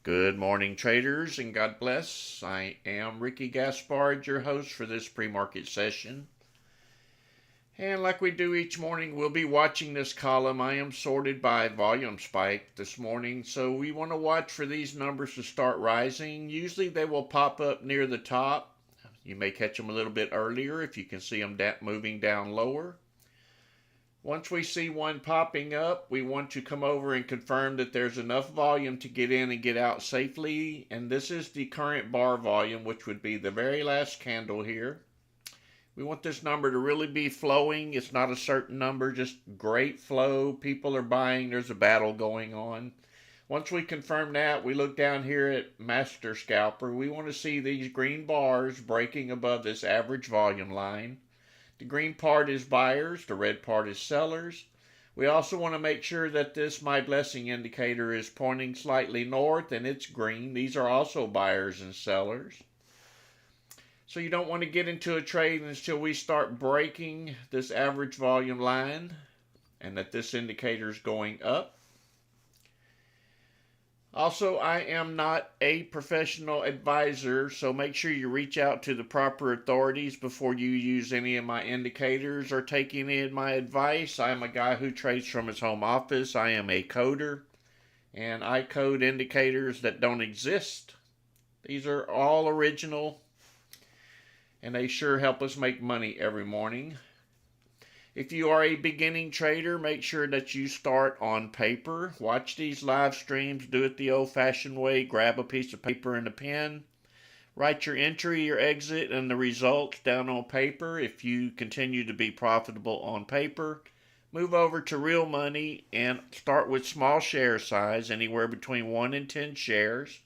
Good morning, traders, and God bless. I am Ricky Gaspard, your host for this pre-market session. And like we do each morning, we'll be watching this column. I am sorted by volume spike this morning, so we want to watch for these numbers to start rising. Usually they will pop up near the top. You may catch them a little bit earlier if you can see them moving down lower. Once we see one popping up, we want to come over and confirm that there's enough volume to get in and get out safely. And this is the current bar volume, which would be the very last candle here. We want this number to really be flowing. It's not a certain number, just great flow. People are buying. There's a battle going on. Once we confirm that, we look down here at Master Scalper. We want to see these green bars breaking above this average volume line. The green part is buyers, the red part is sellers. We also want to make sure that this My Blessing indicator is pointing slightly north and it's green. These are also buyers and sellers. So you don't want to get into a trade until we start breaking this average volume line and that this indicator is going up. Also, I am not a professional advisor, so make sure you reach out to the proper authorities before you use any of my indicators or take any of my advice. I am a guy who trades from his home office. I am a coder, and I code indicators that don't exist. These are all original, and they sure help us make money every morning. If you are a beginning trader, make sure that you start on paper. Watch these live streams. Do it the old-fashioned way. Grab a piece of paper and a pen. Write your entry, your exit, and the results down on paper. If you continue to be profitable on paper, move over to real money and start with small share size, anywhere between 1 and 10 shares.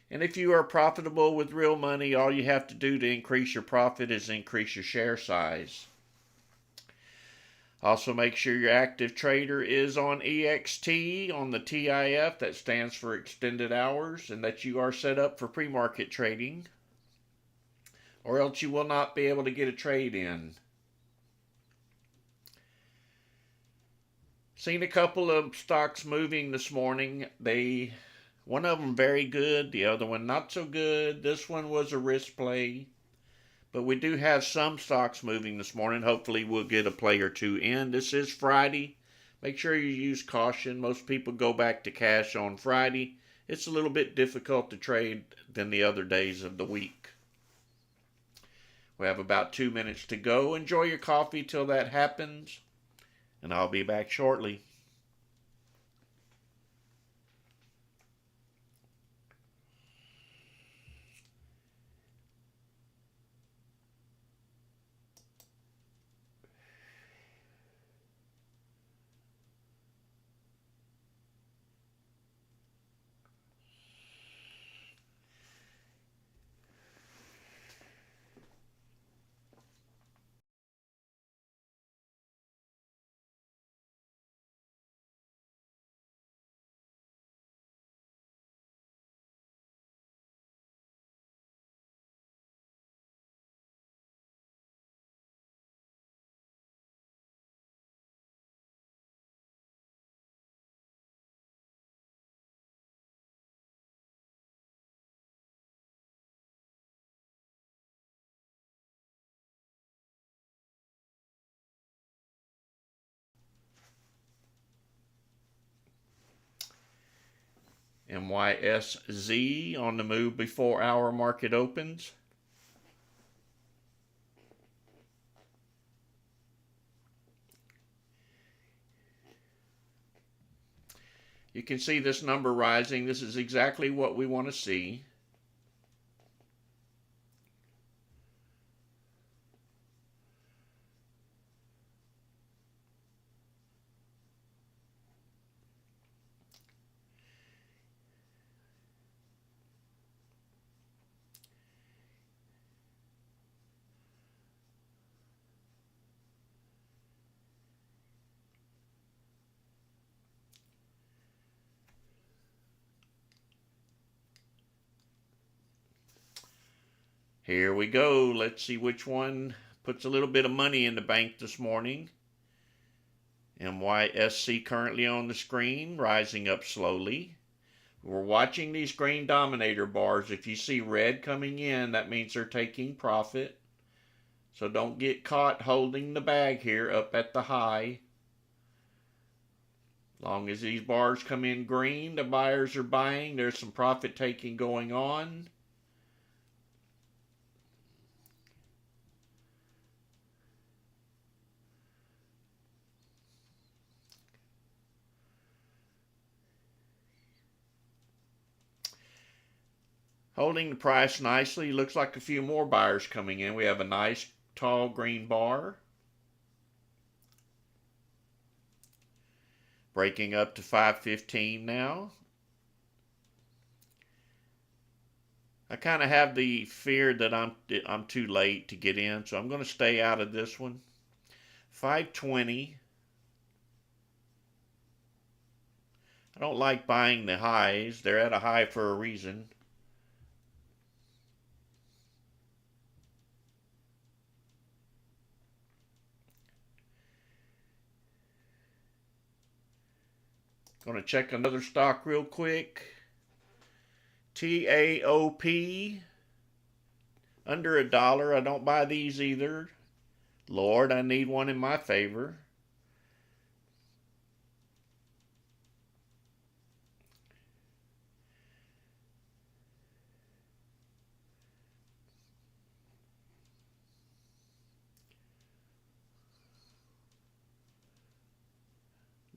And if you are profitable with real money, all you have to do to increase your profit is increase your share size. Also, make sure your active trader is on EXT on the TIF, that stands for extended hours, and that you are set up for pre-market trading, or else you will not be able to get a trade in. Seen a couple of stocks moving this morning. One of them very good, the other one not so good. This one was a risk play. But we do have some stocks moving this morning. Hopefully we'll get a play or two in. This is Friday. Make sure you use caution. Most people go back to cash on Friday. It's a little bit difficult to trade than the other days of the week. We have about 2 minutes to go. Enjoy your coffee till that happens, and I'll be back shortly. MYSZ on the move before our market opens. You can see this number rising. This is exactly what we want to see. Here we go. Let's see which one puts a little bit of money in the bank this morning. MYSC currently on the screen, rising up slowly. We're watching these green dominator bars. If you see red coming in, that means they're taking profit. So don't get caught holding the bag here up at the high. Long as these bars come in green, the buyers are buying. There's some profit taking going on. Holding the price nicely. Looks like a few more buyers coming in. We have a nice tall green bar. Breaking up to 515 now. I kind of have the fear that I'm too late to get in, so I'm going to stay out of this one. 520. I don't like buying the highs. They're at a high for a reason. Going to check another stock real quick. TAOP. Under $1. I don't buy these either. Lord, I need one in my favor.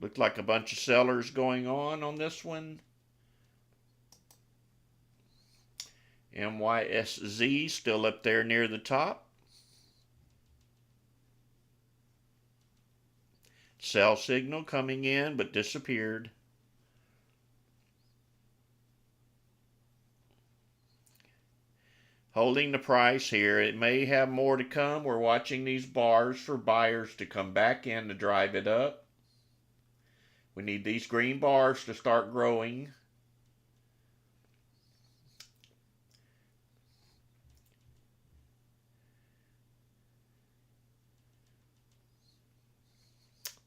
Looked like a bunch of sellers going on this one. MYSZ still up there near the top. Sell signal coming in but disappeared. Holding the price here. It may have more to come. We're watching these bars for buyers to come back in to drive it up. We need these green bars to start growing.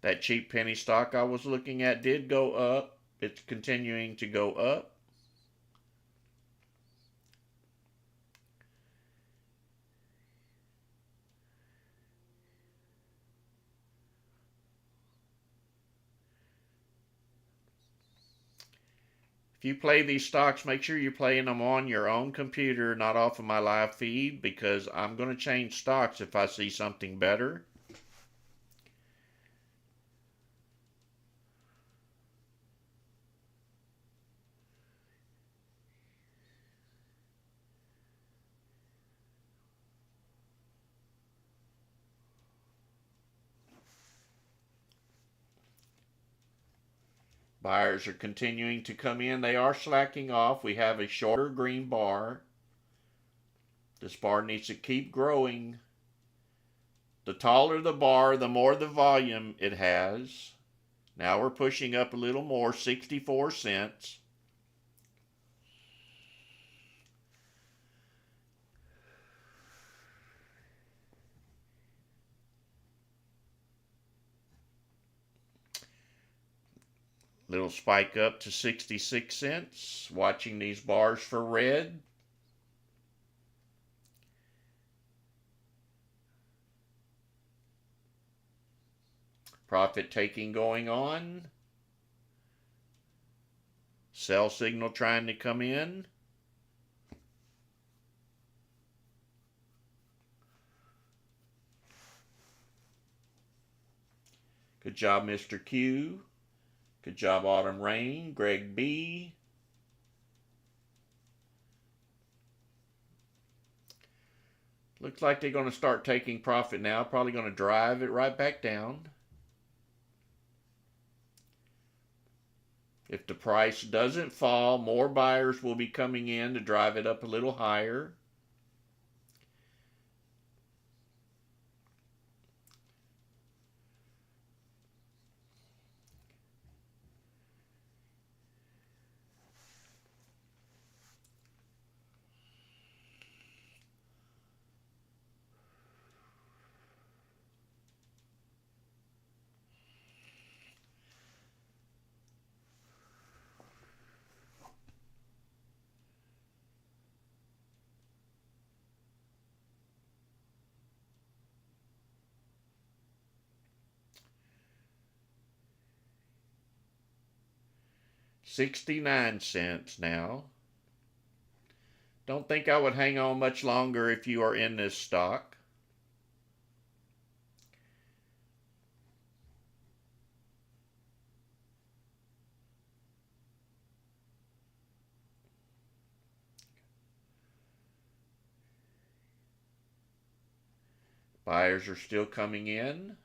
That cheap penny stock I was looking at did go up. It's continuing to go up. If you play these stocks, make sure you're playing them on your own computer, not off of my live feed, because I'm going to change stocks if I see something better. Buyers are continuing to come in. They are slacking off. We have a shorter green bar. This bar needs to keep growing. The taller the bar, the more the volume it has. Now we're pushing up a little more, 64 cents. Little spike up to 66 cents. Watching these bars for red. Profit taking going on. Sell signal trying to come in. Good job, Mr. Q. Good job, Autumn Rain. Greg B. Looks like they're going to start taking profit now. Probably going to drive it right back down. If the price doesn't fall, more buyers will be coming in to drive it up a little higher. 69 cents now. Don't think I would hang on much longer if you are in this stock. Buyers are still coming in.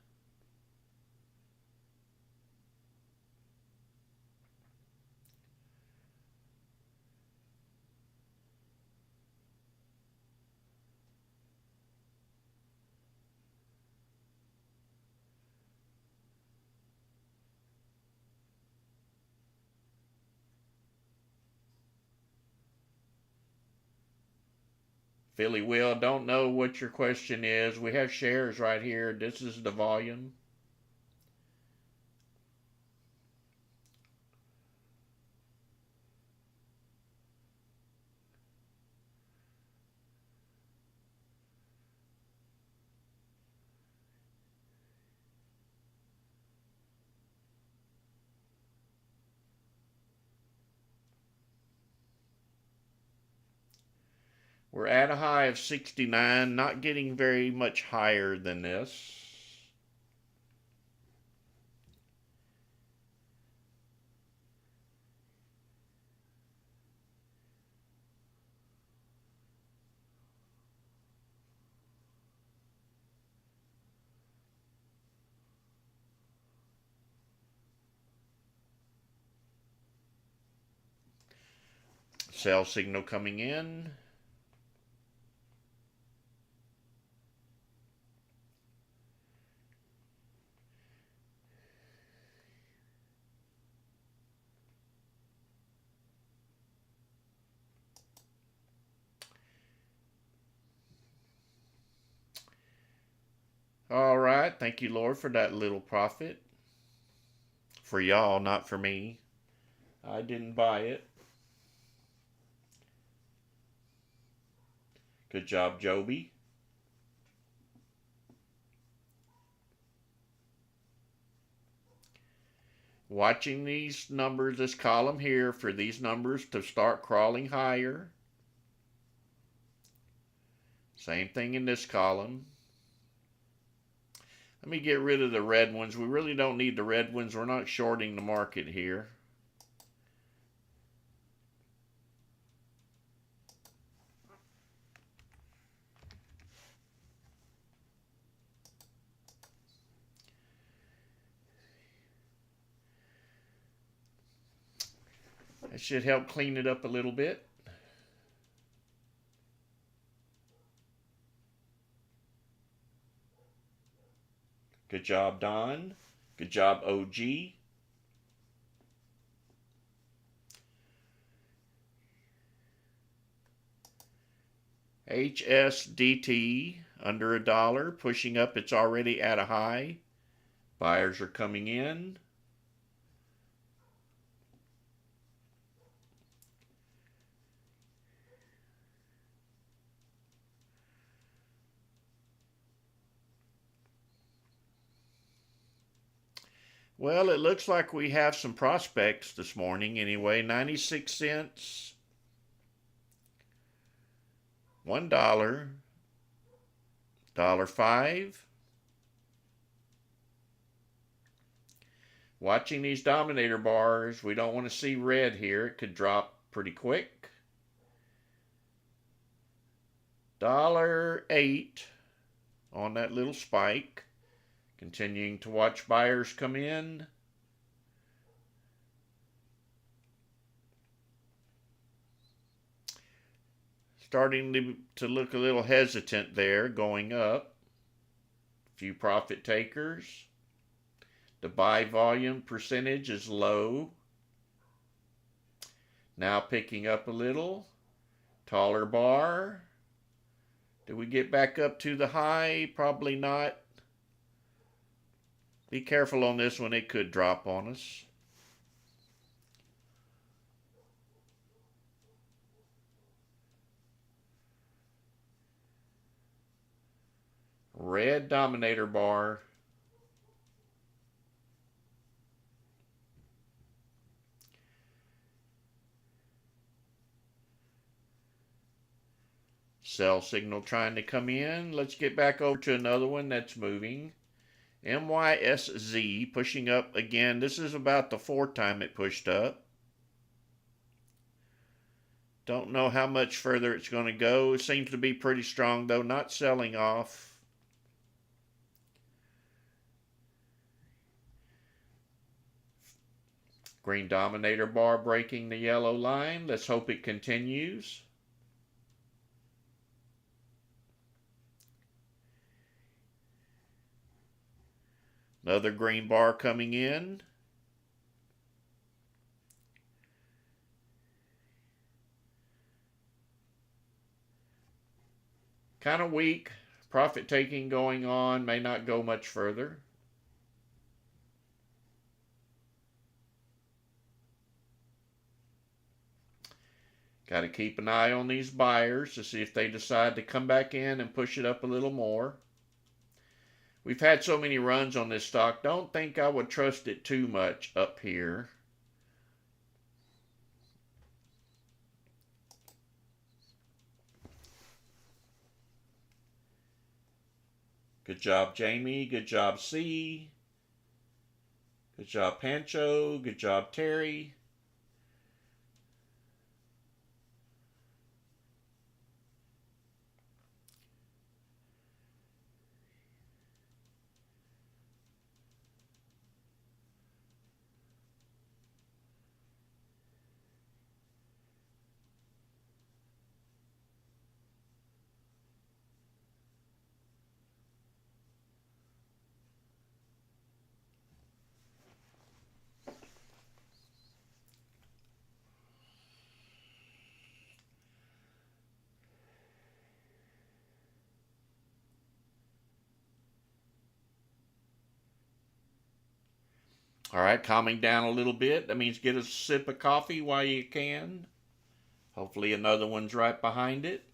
Philly Will, don't know what your question is. We have shares right here. This is the volume. We're at a high of 69, not getting very much higher than this. Sell signal coming in. All right, thank you, Lord, for that little profit. For y'all, not for me. I didn't buy it. Good job, Joby. Watching these numbers, this column here, for these numbers to start crawling higher. Same thing in this column. Let me get rid of the red ones. We really don't need the red ones. We're not shorting the market here. That should help clean it up a little bit. Good job, Don. Good job, OG. HSDT under $1, pushing up. It's already at a high. Buyers are coming in. Well, it looks like we have some prospects this morning anyway. 96 cents, $1, $1.05. Watching these dominator bars, we don't want to see red here. It could drop pretty quick. $1.08 on that little spike. Continuing to watch buyers come in. Starting to look a little hesitant there, going up. A few profit takers. The buy volume percentage is low. Now picking up a little. Taller bar. Do we get back up to the high? Probably not. Be careful on this one, it could drop on us. Red dominator bar. Sell signal trying to come in. Let's get back over to another one that's moving. MYSZ pushing up again. This is about the fourth time it pushed up. Don't know how much further it's going to go. It seems to be pretty strong though, not selling off. Green dominator bar breaking the yellow line. Let's hope it continues. Another green bar coming in. Kind of weak. Profit taking going on. May not go much further. Got to keep an eye on these buyers to see if they decide to come back in and push it up a little more. We've had so many runs on this stock. Don't think I would trust it too much up here. Good job, Jamie. Good job, C. Good job, Pancho. Good job, Terry. All right, calming down a little bit. That means get a sip of coffee while you can. Hopefully another one's right behind it.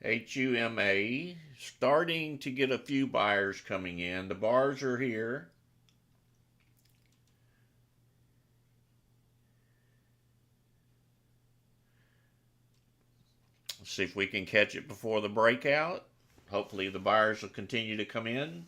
HUMA, starting to get a few buyers coming in. The bars are here. Let's see if we can catch it before the breakout. Hopefully the buyers will continue to come in.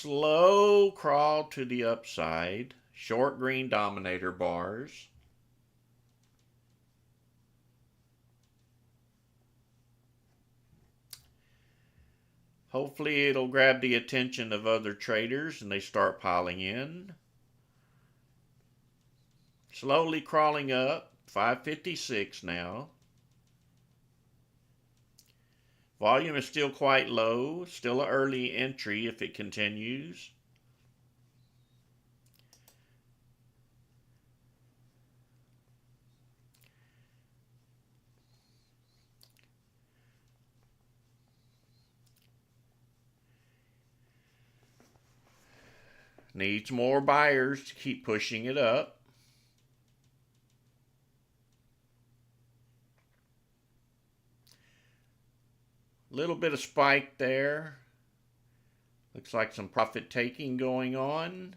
Slow crawl to the upside. Short green dominator bars. Hopefully it'll grab the attention of other traders and they start piling in. Slowly crawling up. 556 now. Volume is still quite low. Still an early entry if it continues. Needs more buyers to keep pushing it up. Little bit of spike there. Looks like some profit taking going on.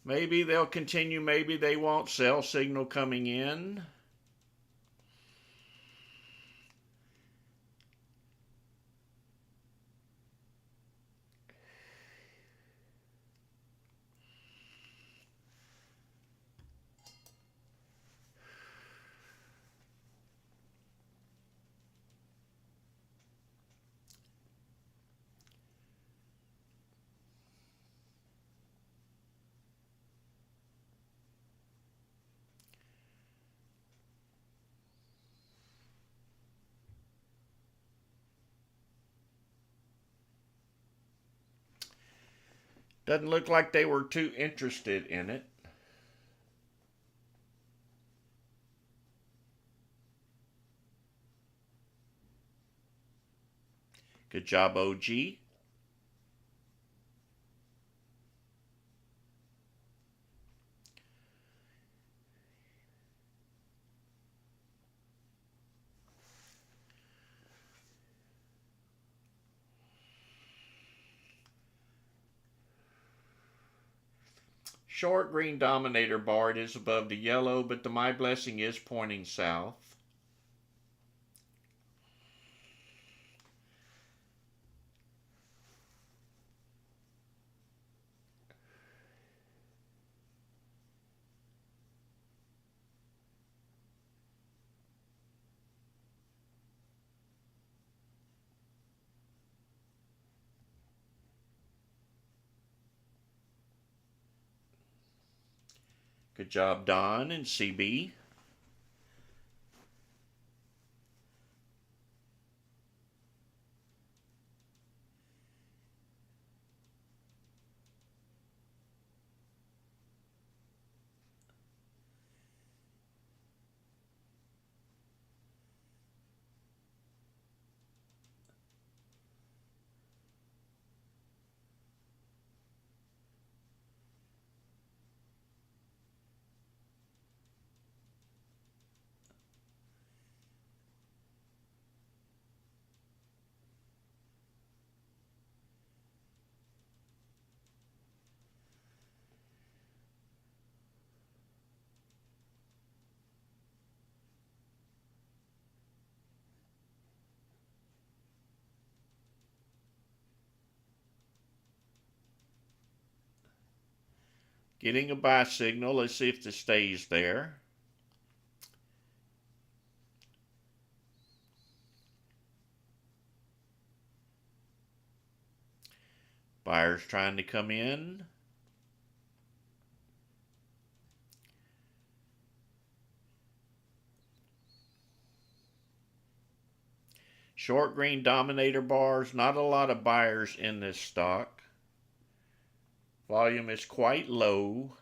Maybe they'll continue, maybe they won't. Sell signal coming in. Doesn't look like they were too interested in it. Good job, OG. Short green dominator bar, it is above the yellow, but the My Blessing is pointing south. Good job, Don and CB. Getting a buy signal. Let's see if this stays there. Buyers trying to come in. Short green dominator bars. Not a lot of buyers in this stock. Volume is quite low.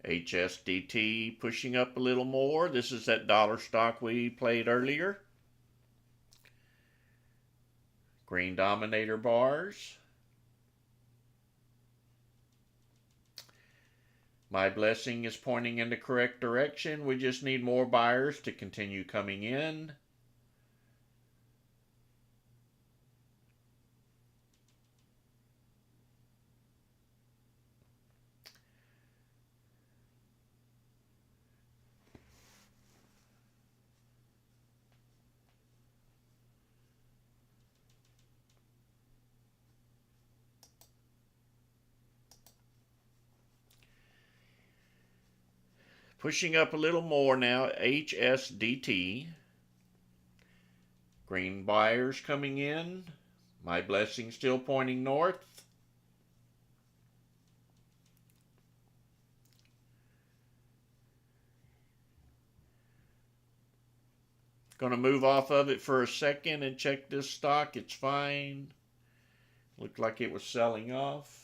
HSDT pushing up a little more. This is that dollar stock we played earlier. Green dominator bars. My Blessing is pointing in the correct direction. We just need more buyers to continue coming in. Pushing up a little more now, HSDT. Green buyers coming in. My blessing still pointing north. Going to move off of it for a second and check this stock. It's fine. Looked like it was selling off.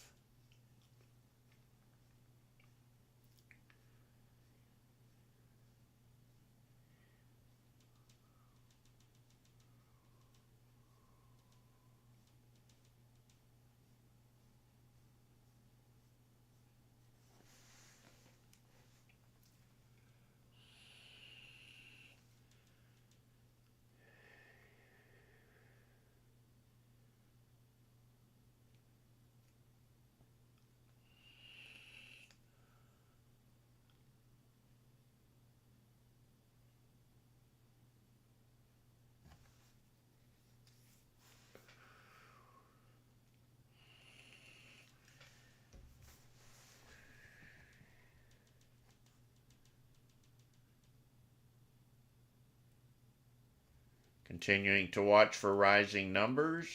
Continuing to watch for rising numbers.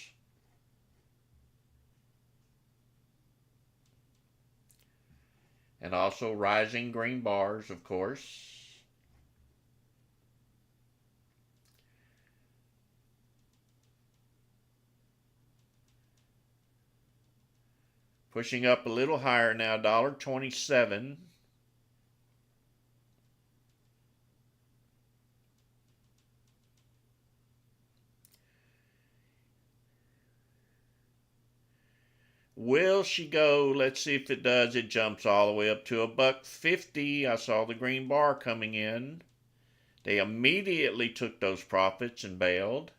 And also rising green bars, of course. Pushing up a little higher now, $1.27. Will she go? Let's see if it does. It jumps all the way up to $1.50. I saw the green bar coming in. They immediately took those profits and bailed.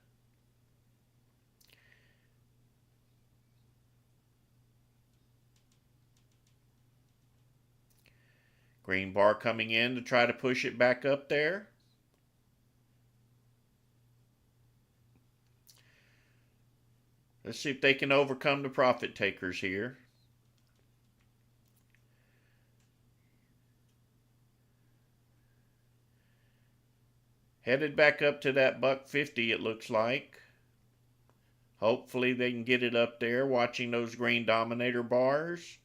Green bar coming in to try to push it back up there. Let's see if they can overcome the profit takers here. Headed back up to that $1.50, it looks like. Hopefully they can get it up there, watching those green dominator bars.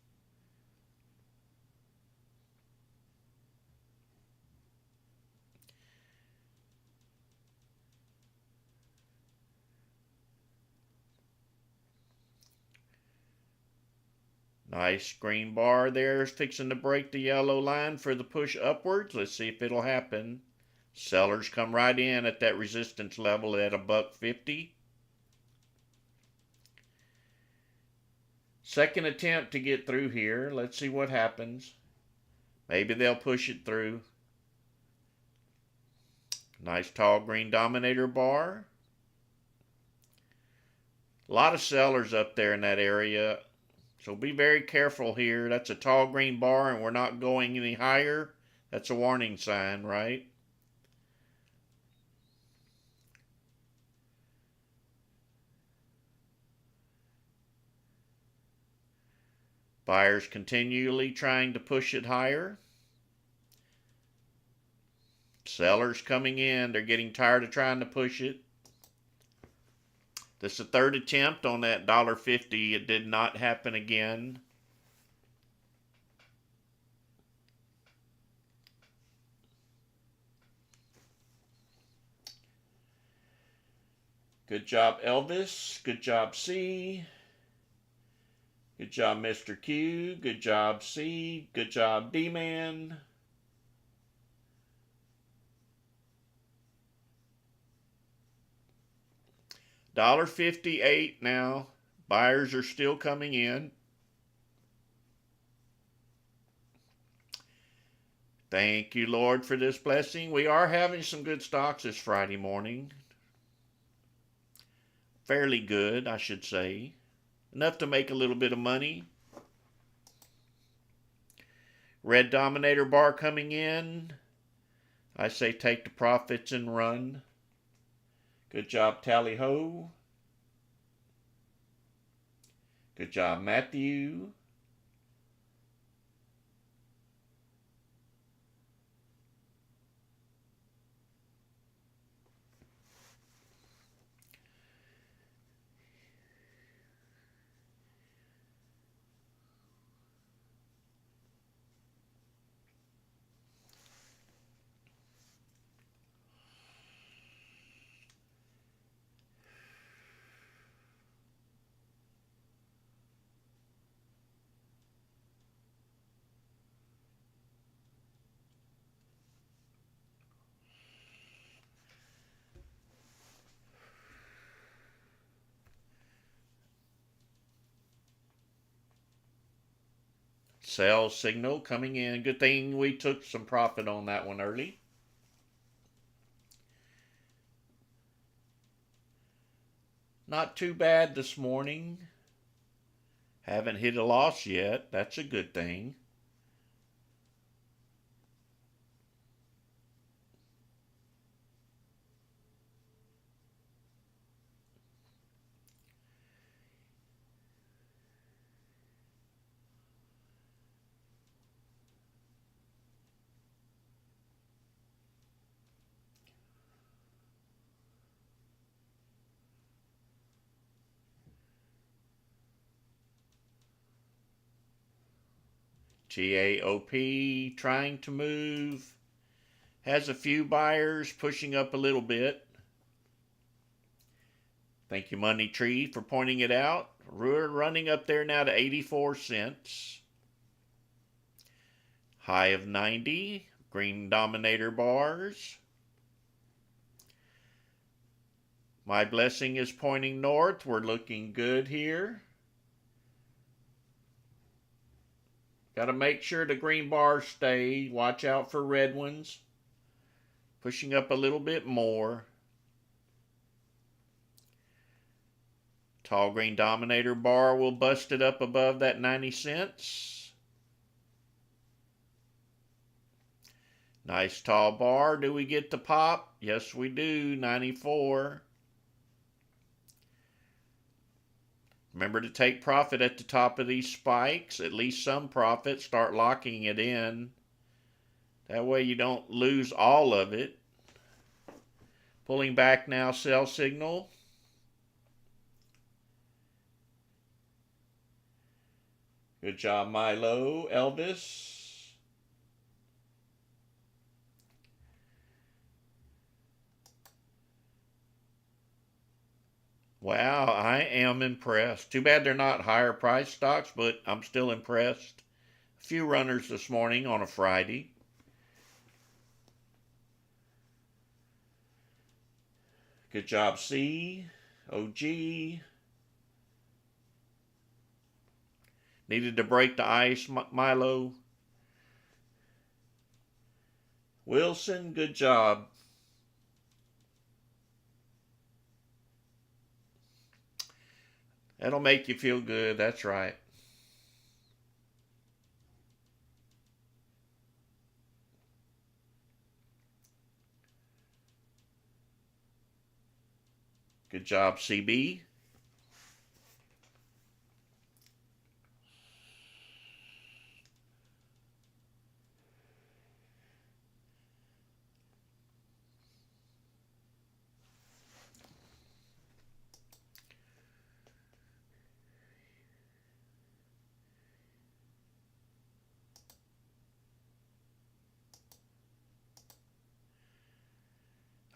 Nice green bar there, fixing to break the yellow line for the push upwards. Let's see if it'll happen. Sellers come right in at that resistance level at $1.50. Second attempt to get through here. Let's see what happens. Maybe they'll push it through. Nice tall green dominator bar. A lot of sellers up there in that area. So be very careful here. That's a tall green bar and we're not going any higher. That's a warning sign, right? Buyers continually trying to push it higher. Sellers coming in. They're getting tired of trying to push it. This is the third attempt on that $1.50. It did not happen again. Good job, Elvis. Good job, C. Good job, Mr. Q. Good job, C. Good job, D-Man. $1.58 now. Buyers are still coming in. Thank you, Lord, for this blessing. We are having some good stocks this Friday morning. Fairly good, I should say. Enough to make a little bit of money. Red dominator bar coming in. I say take the profits and run. Good job, Tally Ho. Good job, Matthew. Sell signal coming in. Good thing we took some profit on that one early. Not too bad this morning. Haven't hit a loss yet. That's a good thing. TAOP trying to move. Has a few buyers pushing up a little bit. Thank you, Money Tree, for pointing it out. We're running up there now to 84 cents. High of 90. Green dominator bars. My blessing is pointing north. We're looking good here. Got to make sure the green bars stay. Watch out for red ones. Pushing up a little bit more. Tall green dominator bar will bust it up above that 90 cents. Nice tall bar. Do we get the pop? Yes, we do. 94. Remember to take profit at the top of these spikes, at least some profit. Start locking it in. That way you don't lose all of it. Pulling back now, sell signal. Good job, Milo, Elvis. Wow, I am impressed. Too bad they're not higher price stocks, but I'm still impressed. A few runners this morning on a Friday. Good job, C. OG. Needed to break the ice, Milo. Wilson, good job. That'll make you feel good, that's right. Good job, CB.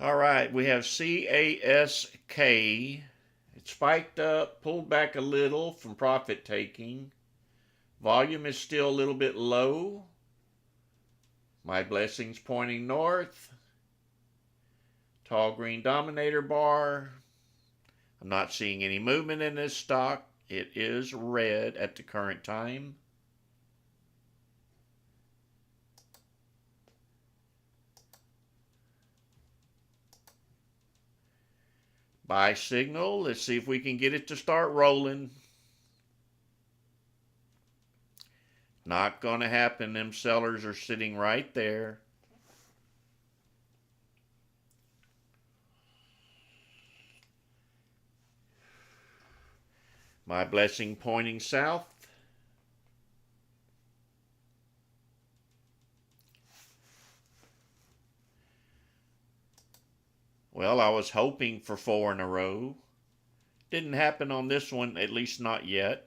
All right, we have CASK. It spiked up, pulled back a little from profit taking. Volume is still a little bit low. My blessings pointing north. Tall green dominator bar. I'm not seeing any movement in this stock. It is red at the current time. Buy signal. Let's see if we can get it to start rolling. Not going to happen. Them sellers are sitting right there. My blessing pointing south. Well, I was hoping for 4 in a row. Didn't happen on this one, at least not yet.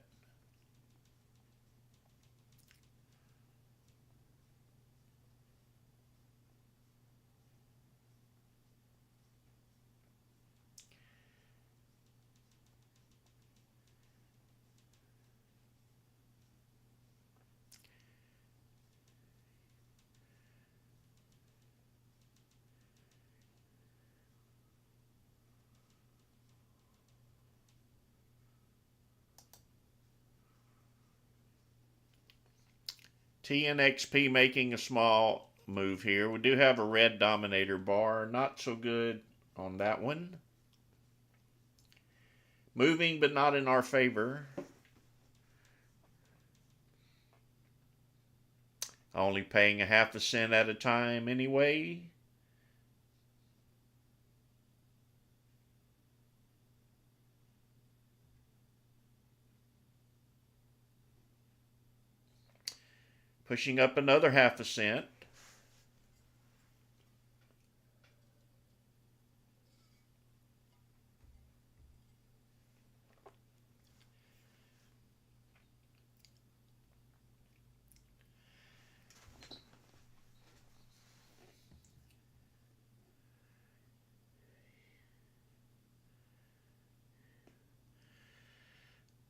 TNXP making a small move here. We do have a red dominator bar. Not so good on that one. Moving, but not in our favor. Only paying 1/2 cent at a time anyway. Pushing up another 1/2 cent.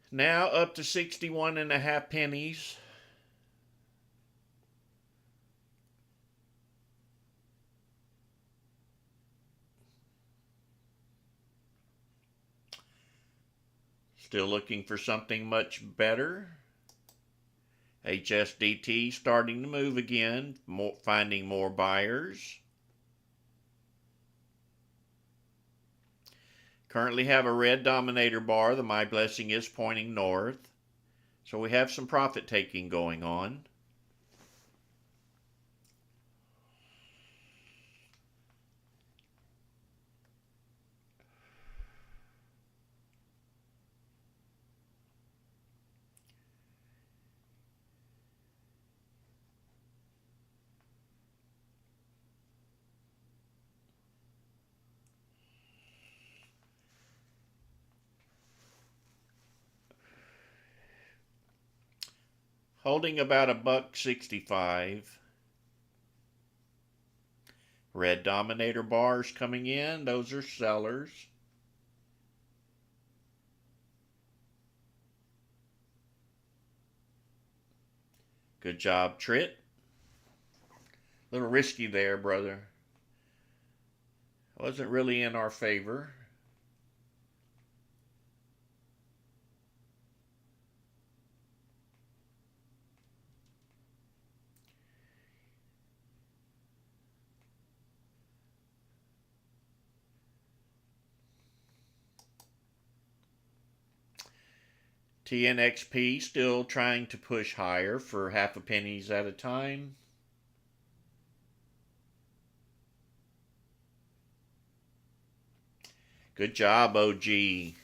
Now up to 61.5 pennies. Still looking for something much better. HSDT starting to move again, finding more buyers. Currently have a red dominator bar. The My Blessing is pointing north. So we have some profit taking going on. Holding about $1.65. Red dominator bars coming in. Those are sellers. Good job, Trit. A little risky there, brother. Wasn't really in our favor. TNXP still trying to push higher for 1/2 pennies at a time. Good job, OG.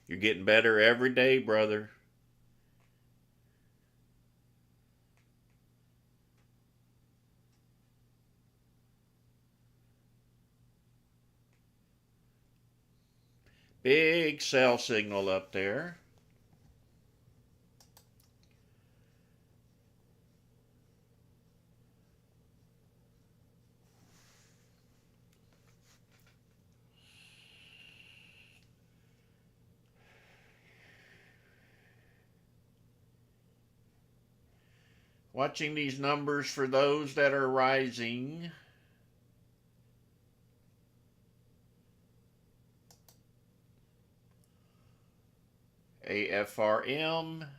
You're getting better every day, brother. Big sell signal up there. Watching these numbers for those that are rising. AFRM.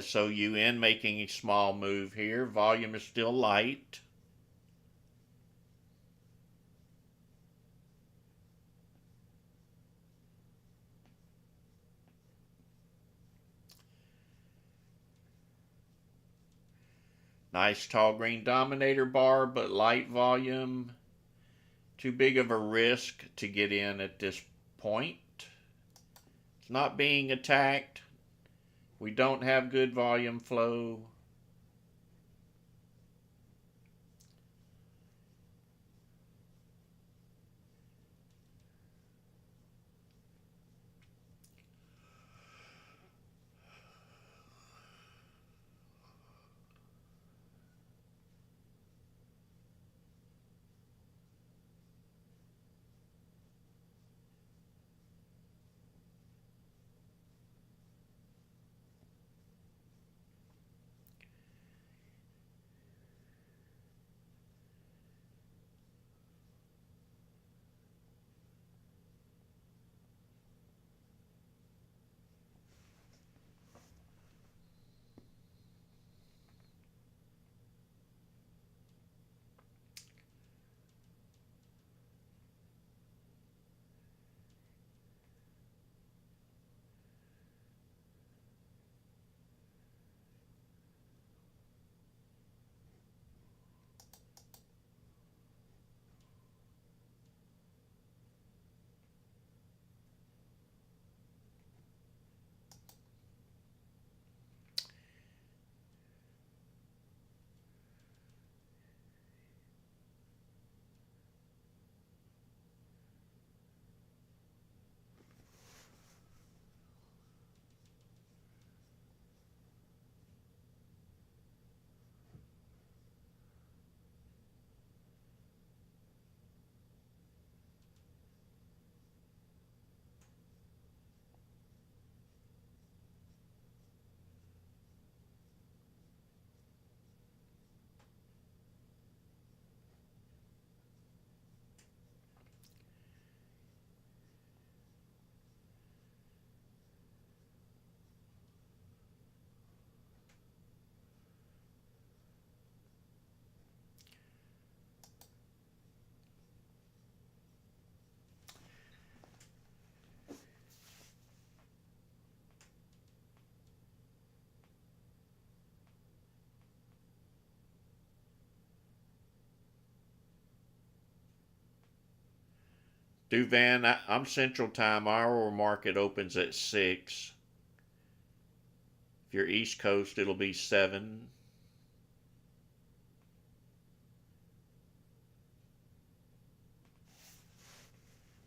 SOUN making a small move here. Volume is still light. Nice tall green dominator bar, but light volume. Too big of a risk to get in at this point. It's not being attacked. We don't have good volume flow. Duvan, I'm Central Time. Our market opens at 6. If you're East Coast, it'll be 7.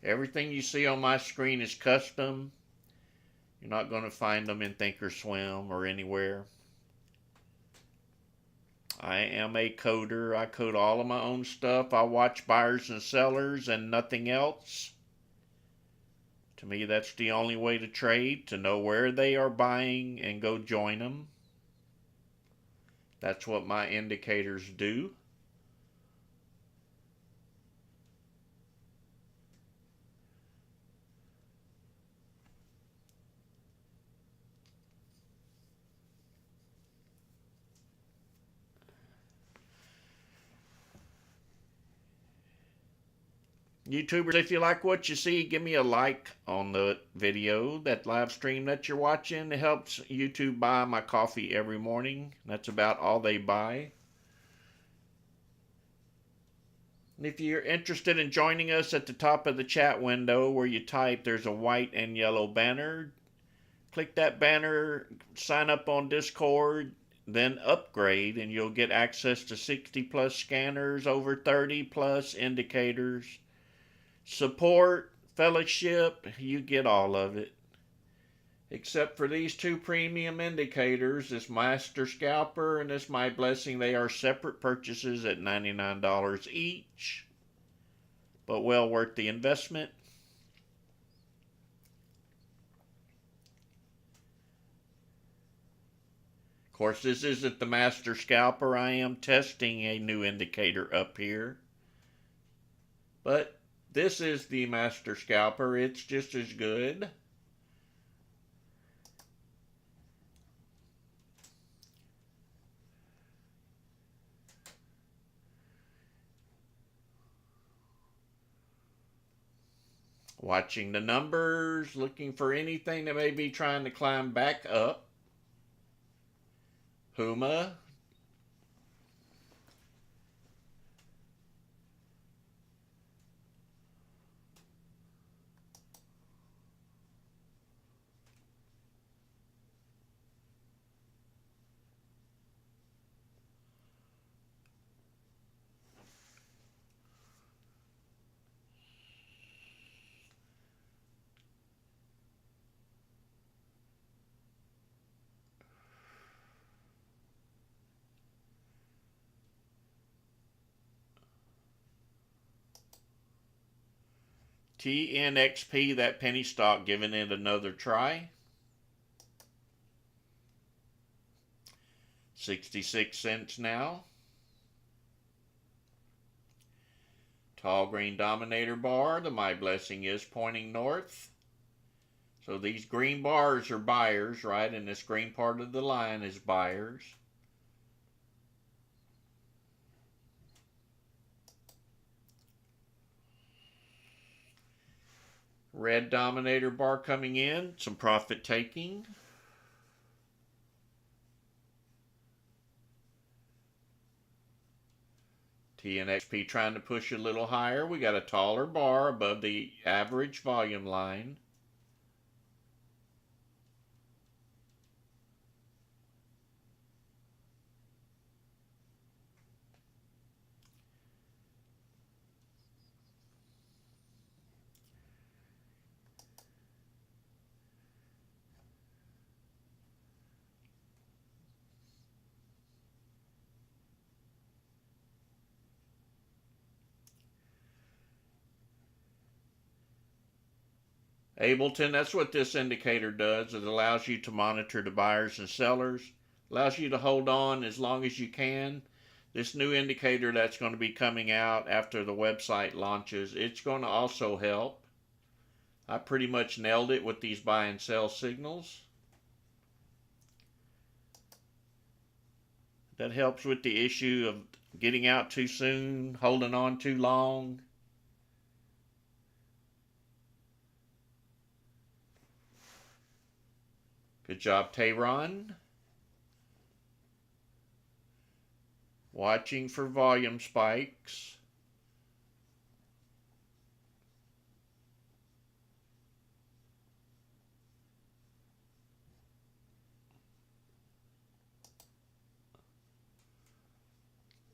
Everything you see on my screen is custom. You're not going to find them in ThinkorSwim or anywhere. I am a coder. I code all of my own stuff. I watch buyers and sellers and nothing else. To me, that's the only way to trade, to know where they are buying and go join them. That's what my indicators do. YouTubers, if you like what you see, give me a like on the video, that live stream that you're watching. It helps YouTube buy my coffee every morning. That's about all they buy. And if you're interested in joining us, at the top of the chat window where you type, there's a white and yellow banner. Click that banner, sign up on Discord, then upgrade, and you'll get access to 60 plus scanners, over 30 plus indicators. Support, fellowship, you get all of it. Except for these two premium indicators, this Master Scalper and this My Blessing. They are separate purchases at $99 each, but well worth the investment. Of course, this isn't the Master Scalper. I am testing a new indicator up here, but this is the Master Scalper. It's just as good. Watching the numbers, looking for anything that may be trying to climb back up. Huma. TNXP, that penny stock, giving it another try. 66 cents now. Tall green dominator bar, the My Blessing is pointing north. So these green bars are buyers, right? And this green part of the line is buyers. Red dominator bar coming in, some profit taking. TNXP trying to push a little higher. We got a taller bar above the average volume line. Ableton, that's what this indicator does. It allows you to monitor the buyers and sellers. Allows you to hold on as long as you can. This new indicator that's going to be coming out after the website launches, it's going to also help. I pretty much nailed it with these buy and sell signals. That helps with the issue of getting out too soon, holding on too long. Good job, Tehran. Watching for volume spikes.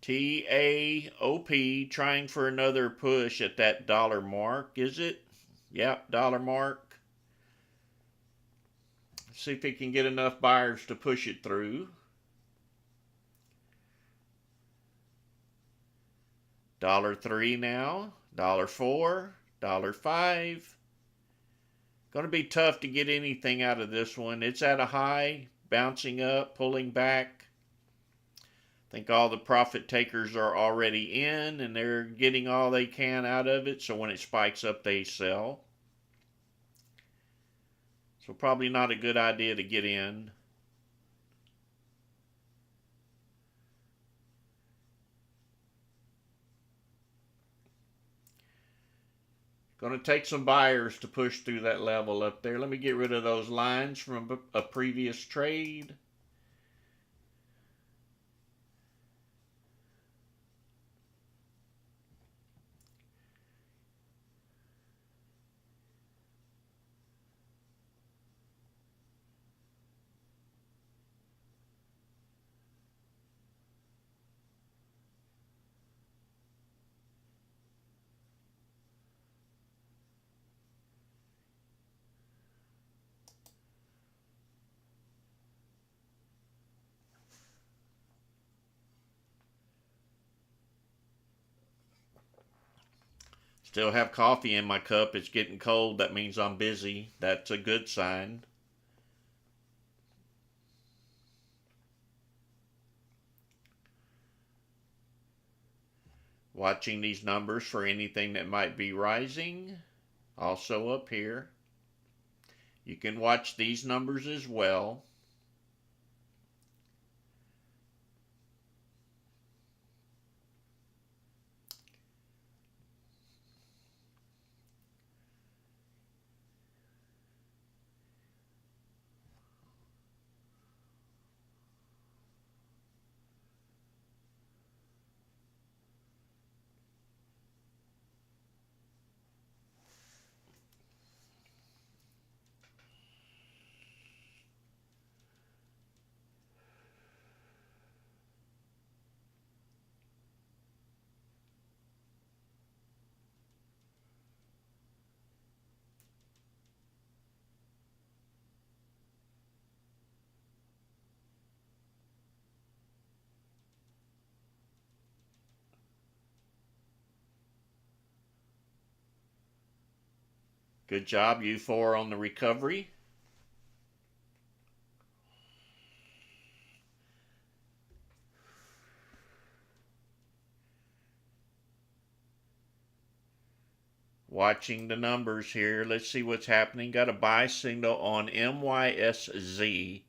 TAOP trying for another push at that dollar mark, is it? Yep, dollar mark. See if he can get enough buyers to push it through. $3 now, $4, $5. Going to be tough to get anything out of this one. It's at a high, bouncing up, pulling back. I think all the profit takers are already in and they're getting all they can out of it. So when it spikes up, they sell. So probably not a good idea to get in. Going to take some buyers to push through that level up there. Let me get rid of those lines from a previous trade. Still have coffee in my cup. It's getting cold. That means I'm busy. That's a good sign. Watching these numbers for anything that might be rising. Also up here. You can watch these numbers as well. Good job, you four, on the recovery. Watching the numbers here. Let's see what's happening. Got a buy signal on MYSZ.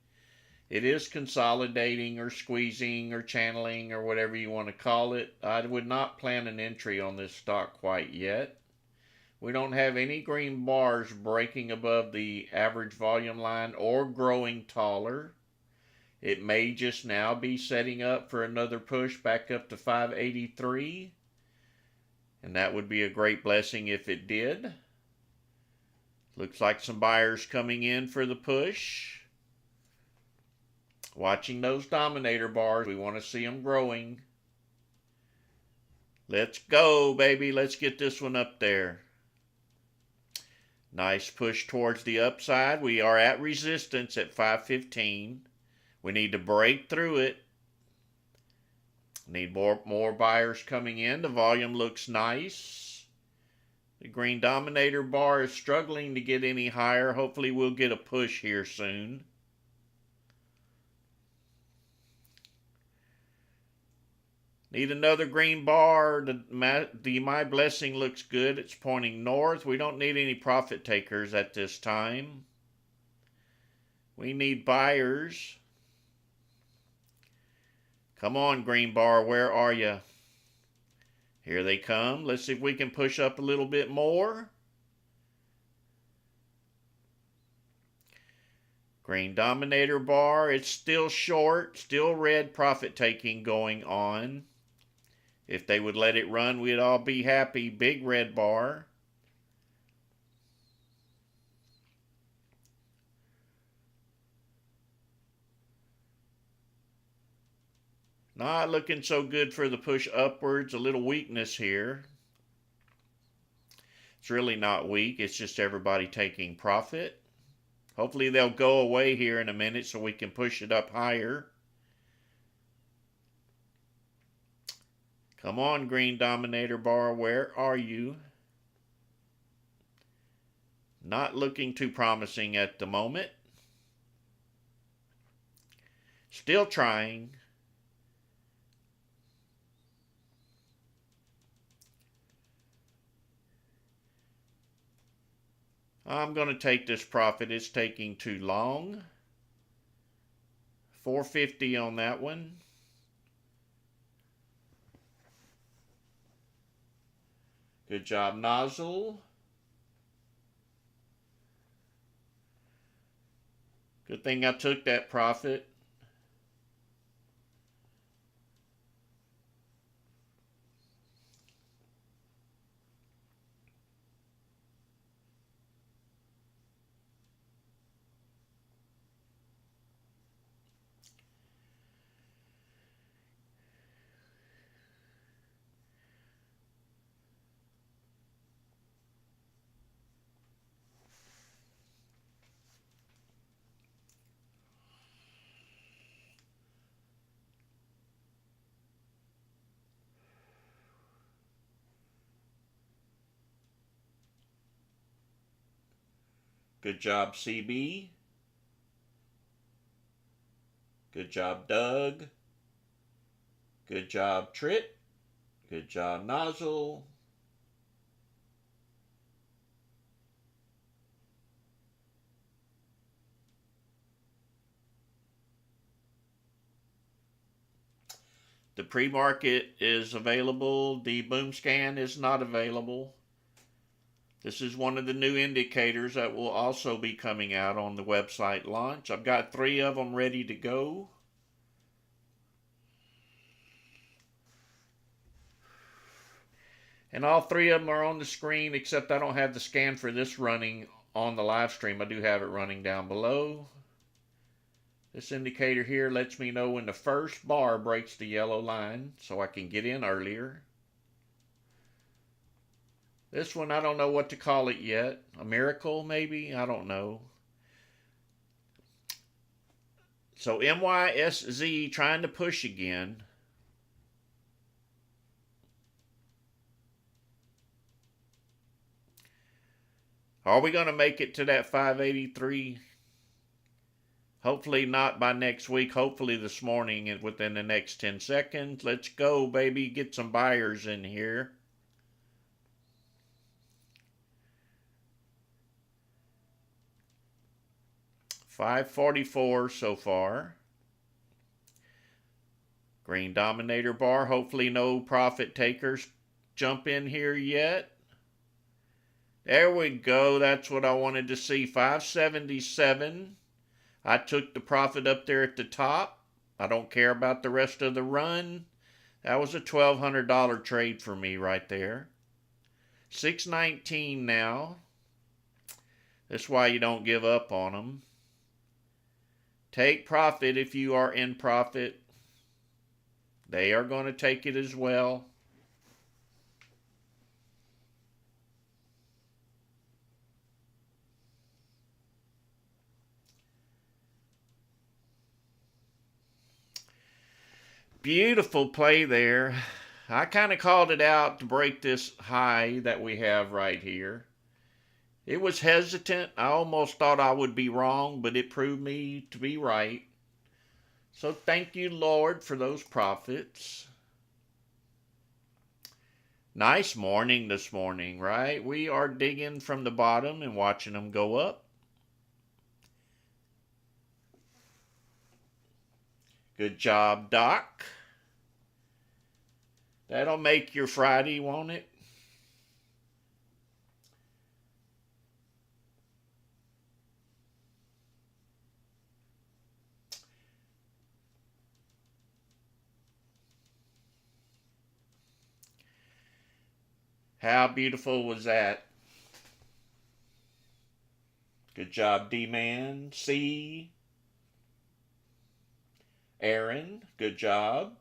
It is consolidating or squeezing or channeling or whatever you want to call it. I would not plan an entry on this stock quite yet. We don't have any green bars breaking above the average volume line or growing taller. It may just now be setting up for another push back up to 583. And that would be a great blessing if it did. Looks like some buyers coming in for the push. Watching those dominator bars. We want to see them growing. Let's go, baby. Let's get this one up there. Nice push towards the upside. We are at resistance at 515. We need to break through it. Need more buyers coming in. The volume looks nice. The green dominator bar is struggling to get any higher. Hopefully we'll get a push here soon. Need another green bar. The My Blessing looks good. It's pointing north. We don't need any profit takers at this time. We need buyers. Come on, green bar. Where are you? Here they come. Let's see if we can push up a little bit more. Green dominator bar. It's still short. Still red profit taking going on. If they would let it run, we'd all be happy. Big red bar. Not looking so good for the push upwards. A little weakness here. It's really not weak. It's just everybody taking profit. Hopefully they'll go away here in a minute so we can push it up higher. Come on, green dominator bar. Where are you? Not looking too promising at the moment. Still trying. I'm going to take this profit. It's taking too long. 450 on that one. Good job, nozzle. Good thing I took that profit. Good job, CB. Good job, Doug. Good job, Trit. Good job, Nozzle. The pre-market is available. The boom scan is not available. This is one of the new indicators that will also be coming out on the website launch. I've got 3 of them ready to go. And all 3 of them are on the screen, except I don't have the scan for this running on the live stream. I do have it running down below. This indicator here lets me know when the first bar breaks the yellow line, so I can get in earlier. This one, I don't know what to call it yet. A miracle, maybe? I don't know. So MYSZ trying to push again. Are we going to make it to that 583? Hopefully not by next week. Hopefully this morning and within the next 10 seconds. Let's go, baby. Get some buyers in here. $5.44 so far. Green dominator bar. Hopefully no profit takers jump in here yet. There we go. That's what I wanted to see. 577. I took the profit up there at the top. I don't care about the rest of the run. That was a $1,200 trade for me right there. 619 now. That's why you don't give up on them. Take profit if you are in profit. They are going to take it as well. Beautiful play there. I kind of called it out to break this high that we have right here. It was hesitant. I almost thought I would be wrong, but it proved me to be right. So thank you, Lord, for those profits. Nice morning this morning, right? We are digging from the bottom and watching them go up. Good job, Doc. That'll make your Friday, won't it? How beautiful was that? Good job, D-Man. C. Aaron, good job.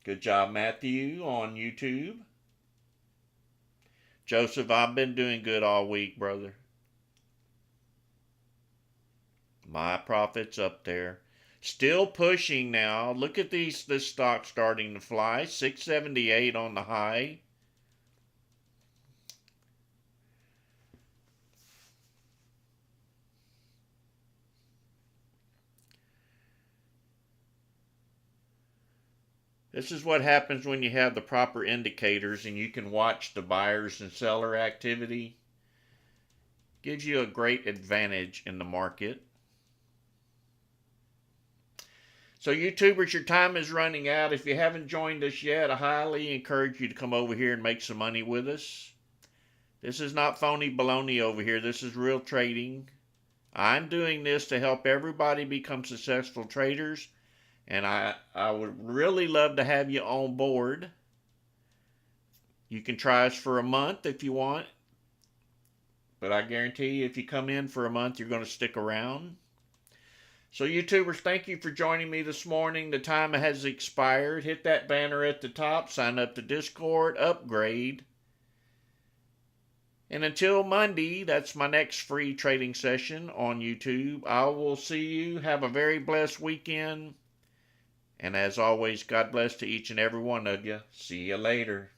Good job, Matthew, on YouTube. Joseph, I've been doing good all week, brother. My profit's up there. Still pushing now. Look at this stock starting to fly. 678 on the high. This is what happens when you have the proper indicators and you can watch the buyers and seller activity. Gives you a great advantage in the market. So YouTubers, your time is running out. If you haven't joined us yet, I highly encourage you to come over here and make some money with us. This is not phony baloney over here. This is real trading. I'm doing this to help everybody become successful traders. And I would really love to have you on board. You can try us for a month if you want. But I guarantee you, if you come in for a month, you're going to stick around. So YouTubers, thank you for joining me this morning. The time has expired. Hit that banner at the top. Sign up to Discord. Upgrade. And until Monday, that's my next free trading session on YouTube. I will see you. Have a very blessed weekend. And as always, God bless to each and every one of you. See you later.